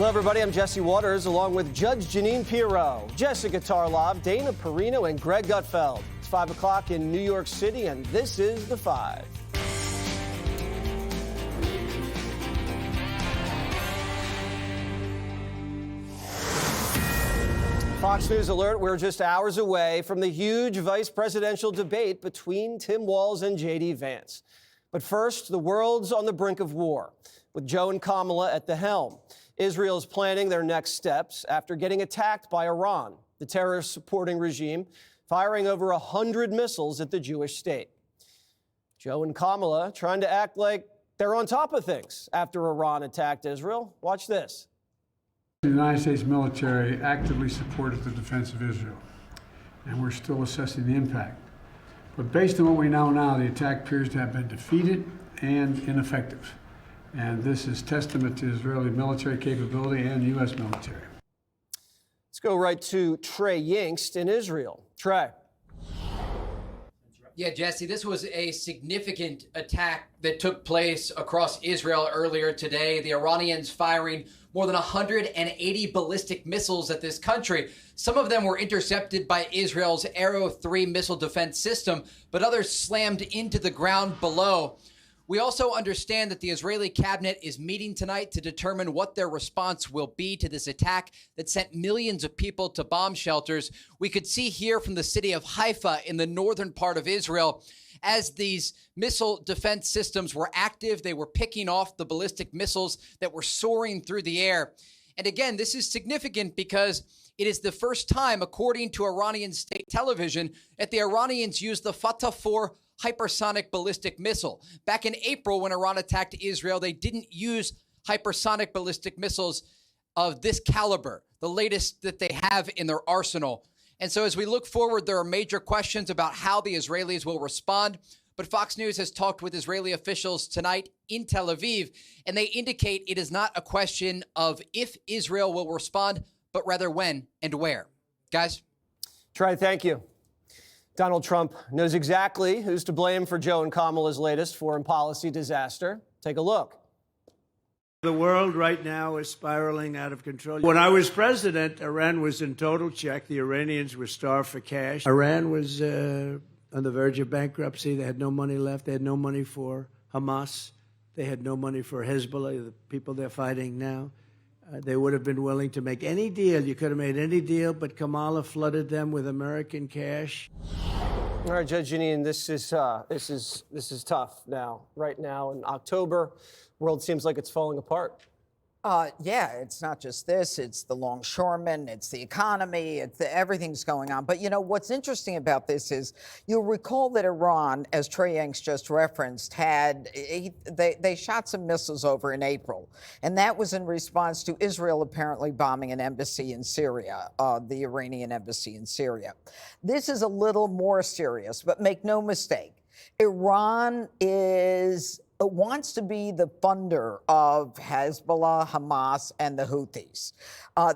Hello, everybody. I'm Jesse Waters, along with Judge Jeanine Pirro, Jessica Tarlov, Dana Perino, and Greg Gutfeld. It's 5 o'clock in New York City, and this is The Five. Fox News alert, we're just hours away from the huge vice presidential debate between Tim Walz and J.D. Vance. But first, the world's on the brink of war, with Joe and Kamala at the helm. Israel is planning their next steps after getting attacked by Iran, the terrorist-supporting regime, firing over 100 missiles at the Jewish state. Joe and Kamala trying to act like they're on top of things after Iran attacked Israel. Watch this. The United States military actively supported the defense of Israel, and we're still assessing the impact. But based on what we know now, the attack appears to have been defeated and ineffective. And this is testament to Israeli military capability and U.S. military. Let's go right to Trey Yingst in Israel. Trey. Yeah, Jesse, this was a significant attack that took place across Israel earlier today. The Iranians firing more than 180 ballistic missiles at this country. Some of them were intercepted by Israel's Arrow 3 missile defense system, but others slammed into the ground below. We also understand that the Israeli cabinet is meeting tonight to determine what their response will be to this attack that sent millions of people to bomb shelters. We could see here from the city of Haifa in the northern part of Israel, as these missile defense systems were active, they were picking off the ballistic missiles that were soaring through the air. And again, this is significant because it is the first time, according to Iranian state television, that the Iranians used the Fatah 4 hypersonic ballistic missile. Back in April, when Iran attacked Israel, they didn't use hypersonic ballistic missiles of this caliber, the latest that they have in their arsenal. And so as we look forward, there are major questions about how the Israelis will respond. But Fox News has talked with Israeli officials tonight in Tel Aviv, and they indicate it is not a question of if Israel will respond, but rather when and where. Guys? Trey, thank you. Donald Trump knows exactly who's to blame for Joe and Kamala's latest foreign policy disaster. Take a look. The world right now is spiraling out of control. When I was president, Iran was in total check. The Iranians were starved for cash. Iran was on the verge of bankruptcy. They had no money left. They had no money for Hamas. They had no money for Hezbollah, the people they're fighting now. They would have been willing to make any deal. You could have made any deal, but Kamala flooded them with American cash. All right, Judge Jeanine, this is tough now. Right now in October, world seems like it's falling apart. Yeah, it's not just this, it's the longshoremen, it's the economy, everything's going on. But, you know, what's interesting about this is you'll recall that Iran, as Trey Yingst just referenced, they shot some missiles over in April. And that was in response to Israel apparently bombing an embassy in Syria, the Iranian embassy in Syria. This is a little more serious, but make no mistake, Iran wants to be the funder of Hezbollah, Hamas, and the Houthis.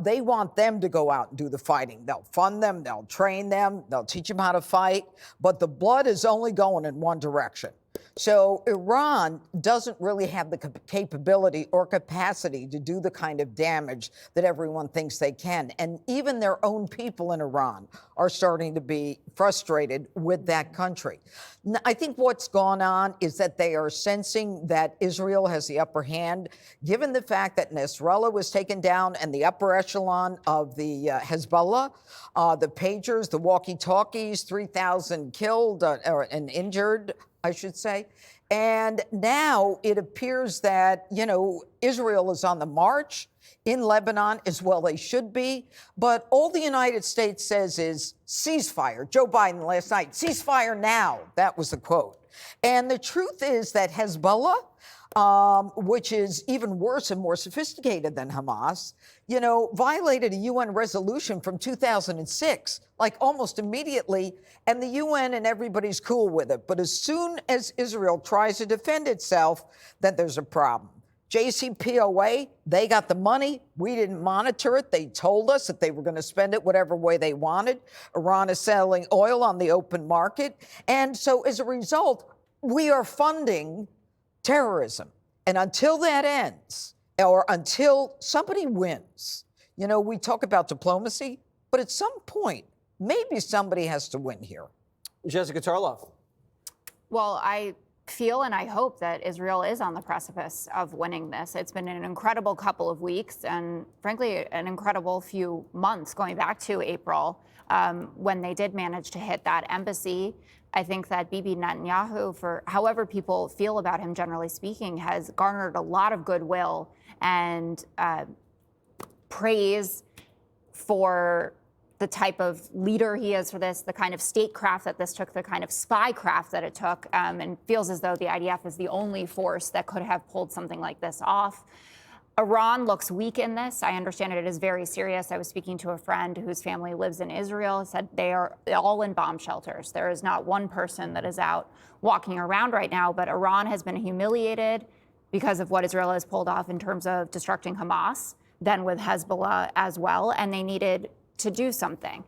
They want them to go out and do the fighting. They'll fund them, they'll train them, they'll teach them how to fight, but the blood is only going in one direction. So Iran doesn't really have the capability or capacity to do the kind of damage that everyone thinks they can. And even their own people in Iran are starting to be frustrated with that country. I think what's gone on is that they are sensing that Israel has the upper hand, given the fact that Nasrallah was taken down and the upper echelon of the Hezbollah, the pagers, the walkie-talkies, 3,000 killed and injured, I should say. And now it appears that, you know, Israel is on the march in Lebanon as well they should be. But all the United States says is ceasefire. Joe Biden last night, ceasefire now. That was the quote. And the truth is that Hezbollah, which is even worse and more sophisticated than Hamas, you know, violated a UN resolution from 2006, like almost immediately, and the UN and everybody's cool with it. But as soon as Israel tries to defend itself, then there's a problem. JCPOA, they got the money. We didn't monitor it. They told us that they were going to spend it whatever way they wanted. Iran is selling oil on the open market. And so as a result, we are funding terrorism. And until that ends, or until somebody wins. You know, we talk about diplomacy, but at some point, maybe somebody has to win here. Jessica Tarloff. Well, I feel and I hope that Israel is on the precipice of winning this. It's been an incredible couple of weeks and, frankly, an incredible few months going back to April when they did manage to hit that embassy. I think that Bibi Netanyahu, for however people feel about him, generally speaking, has garnered a lot of goodwill and praise for the type of leader he is for this, the kind of statecraft that this took, the kind of spycraft that it took, and feels as though the IDF is the only force that could have pulled something like this off. Iran looks weak in this. I understand it is very serious. I was speaking to a friend whose family lives in Israel, said they are all in bomb shelters. There is not one person that is out walking around right now, but Iran has been humiliated because of what Israel has pulled off in terms of destructing Hamas, then with Hezbollah as well, and they needed to do something.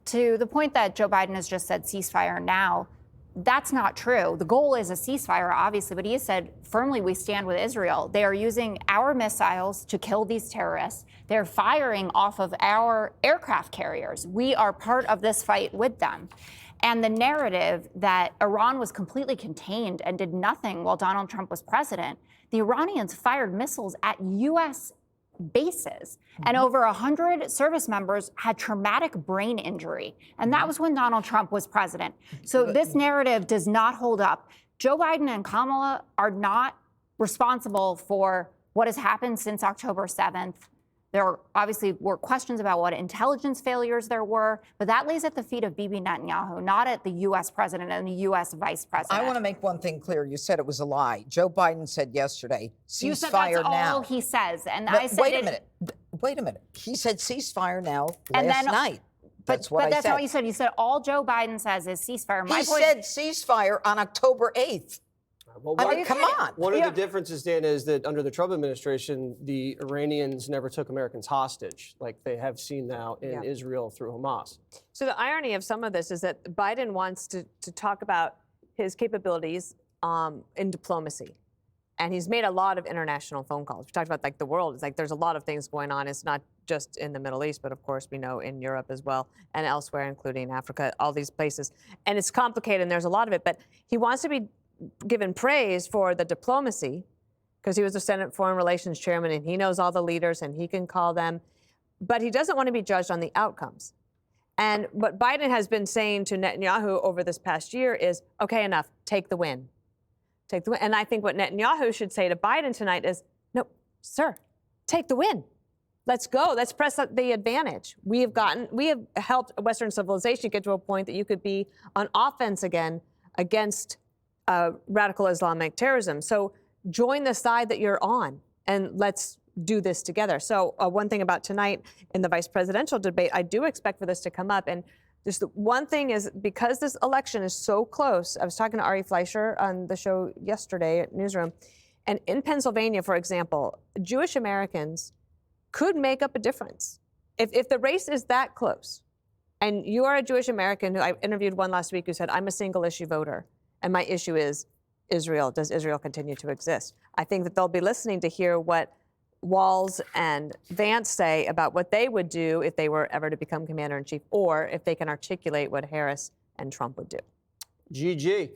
To the point that Joe Biden has just said ceasefire now, that's not true. The goal is a ceasefire, obviously, but he has said firmly we stand with Israel. They are using our missiles to kill these terrorists. They're firing off of our aircraft carriers. We are part of this fight with them. And the narrative that Iran was completely contained and did nothing while Donald Trump was president, the Iranians fired missiles at U.S. bases, and over 100 service members had traumatic brain injury. And that was when Donald Trump was president. So this narrative does not hold up. Joe Biden and Kamala are not responsible for what has happened since October 7th. There obviously were questions about what intelligence failures there were, but that lays at the feet of Bibi Netanyahu, not at the U.S. president and the U.S. vice president. I want to make one thing clear. You said it was a lie. Joe Biden said yesterday, ceasefire you said that's now. all he says, and But I said wait a minute. Wait a minute. He said ceasefire now last night. That's what I said. But that's not what you said. You said all Joe Biden says is ceasefire. He said ceasefire on October 8th. Well, I mean, come on. One of the differences, Dan, is that under the Trump administration, the Iranians never took Americans hostage, like they have seen now in Israel through Hamas. So the irony of some of this is that Biden wants to talk about his capabilities in diplomacy. And he's made a lot of international phone calls. We talked about like the world. It's like there's a lot of things going on. It's not just in the Middle East, but of course we know in Europe as well and elsewhere, including Africa, all these places. And it's complicated and there's a lot of it. But he wants to be given praise for the diplomacy because he was the Senate Foreign Relations Chairman and he knows all the leaders and he can call them. But he doesn't want to be judged on the outcomes. And what Biden has been saying to Netanyahu over this past year is, okay, enough, take the win. Take the win. And I think what Netanyahu should say to Biden tonight is, no, sir, take the win. Let's go. Let's press the advantage. We have helped Western civilization get to a point that you could be on offense again against radical Islamic terrorism. So join the side that you're on and let's do this together. So one thing about tonight in the vice presidential debate, I do expect for this to come up. And just the one thing is because this election is so close, I was talking to Ari Fleischer on the show yesterday at Newsroom, and in Pennsylvania, for example, Jewish Americans could make up a difference. If the race is that close, and you are a Jewish American, who I interviewed one last week who said, I'm a single issue voter, and my issue is Israel. Does Israel continue to exist? I think that they'll be listening to hear what Walz and Vance say about what they would do if they were ever to become commander-in-chief, or if they can articulate what Harris and Trump would do. GG.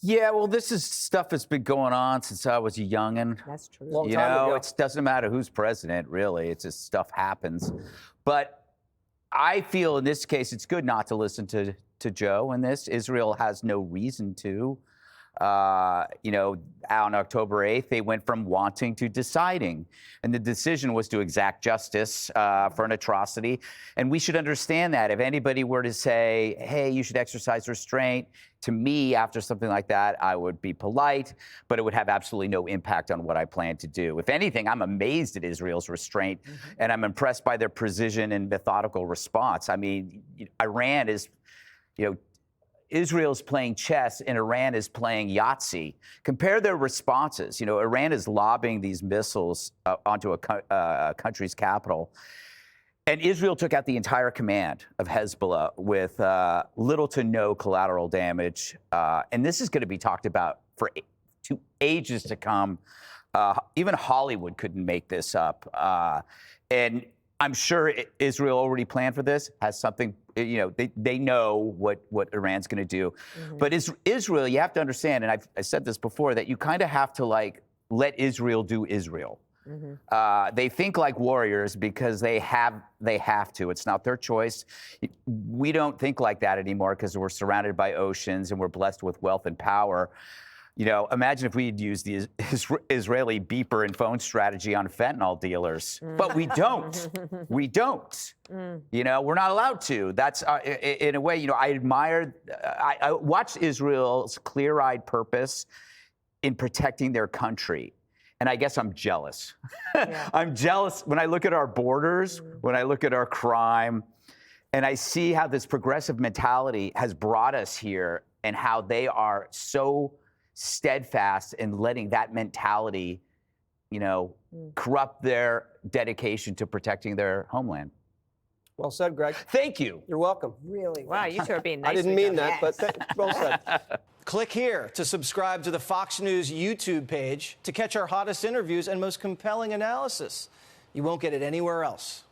Yeah, well, this is stuff that's been going on since I was a youngin'. That's true. Long time ago. It doesn't matter who's president, really. It's just stuff happens. But I feel in this case, it's good not to listen to Joe in this. Israel has no reason to. On October 8th, they went from wanting to deciding. And the decision was to exact justice for an atrocity. And we should understand that. If anybody were to say, hey, you should exercise restraint, to me, after something like that, I would be polite, but it would have absolutely no impact on what I plan to do. If anything, I'm amazed at Israel's restraint, and I'm impressed by their precision and methodical response. I mean, Iran is, Israel is playing chess and Iran is playing Yahtzee. Compare their responses. Iran is lobbing these missiles onto a country's capital. And Israel took out the entire command of Hezbollah with little to no collateral damage. And this is going to be talked about for ages to come. Even Hollywood couldn't make this up. And I'm sure Israel already planned for this, has something, they know what Iran's going to do. But Israel, you have to understand, and I said this before, that you kind of have to let Israel do Israel. They think like warriors because they have to. It's not their choice. We don't think like that anymore because we're surrounded by oceans and we're blessed with wealth and power. Imagine if we'd used the Israeli beeper and phone strategy on fentanyl dealers, but we don't. We don't. We're not allowed to. That's in a way. I admired. I watched Israel's clear-eyed purpose in protecting their country. And I guess I'm jealous. Yeah. I'm jealous when I look at our borders, when I look at our crime, and I see how this progressive mentality has brought us here and how they are so steadfast in letting that mentality, corrupt their dedication to protecting their homeland. Well said, Greg. Thank you. You're welcome. Really? Wow, you two are being nice. I didn't to each mean other. that, but well said. Click here to subscribe to the Fox News YouTube page to catch our hottest interviews and most compelling analysis. You won't get it anywhere else.